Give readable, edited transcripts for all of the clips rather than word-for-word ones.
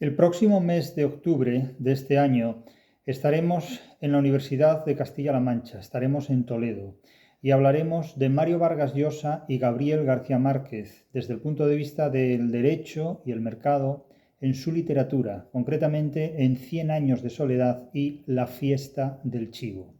El próximo mes de octubre de este año estaremos en la Universidad de Castilla-La Mancha, estaremos en Toledo y hablaremos de Mario Vargas Llosa y Gabriel García Márquez desde el punto de vista del derecho y el mercado en su literatura, concretamente en 100 años de soledad y La fiesta del chivo.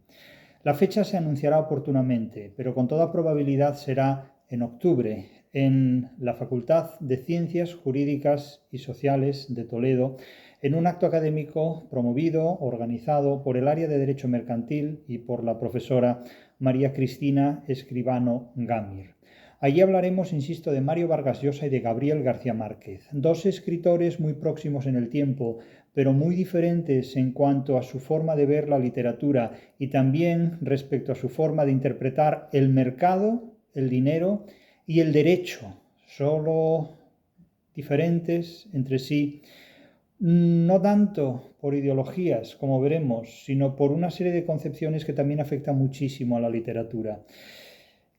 La fecha se anunciará oportunamente, pero con toda probabilidad será en octubre, en la Facultad de Ciencias Jurídicas y Sociales de Toledo, en un acto académico promovido, organizado por el área de Derecho Mercantil y por la profesora María Cristina Escribano Gámir. Allí hablaremos, insisto, de Mario Vargas Llosa y de Gabriel García Márquez, dos escritores muy próximos en el tiempo, pero muy diferentes en cuanto a su forma de ver la literatura y también respecto a su forma de interpretar el mercado, el dinero y el derecho, solo diferentes entre sí, no tanto por ideologías, como veremos, sino por una serie de concepciones que también afectan muchísimo a la literatura.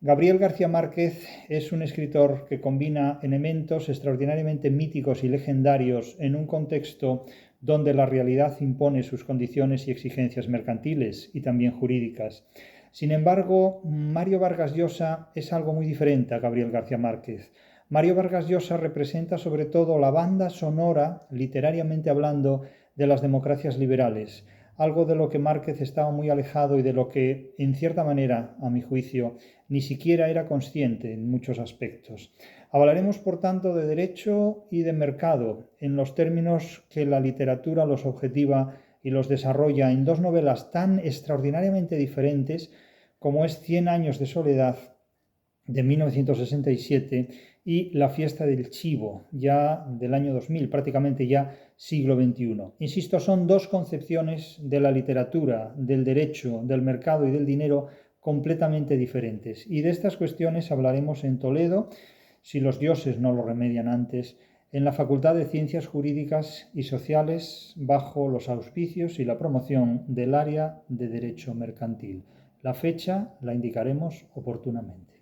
Gabriel García Márquez es un escritor que combina elementos extraordinariamente míticos y legendarios en un contexto donde la realidad impone sus condiciones y exigencias mercantiles y también jurídicas. Sin embargo, Mario Vargas Llosa es algo muy diferente a Gabriel García Márquez. Mario Vargas Llosa representa sobre todo la banda sonora, literariamente hablando, de las democracias liberales, algo de lo que Márquez estaba muy alejado y de lo que, en cierta manera, a mi juicio, ni siquiera era consciente en muchos aspectos. Hablaremos, por tanto, de derecho y de mercado, en los términos que la literatura los objetiva y los desarrolla en dos novelas tan extraordinariamente diferentes como es 100 años de soledad de 1967 y La fiesta del chivo, ya del año 2000, prácticamente ya siglo XXI. Insisto, son dos concepciones de la literatura, del derecho, del mercado y del dinero completamente diferentes. Y de estas cuestiones hablaremos en Toledo, si los dioses no lo remedian antes, en la Facultad de Ciencias Jurídicas y Sociales, bajo los auspicios y la promoción del área de Derecho Mercantil. La fecha la indicaremos oportunamente.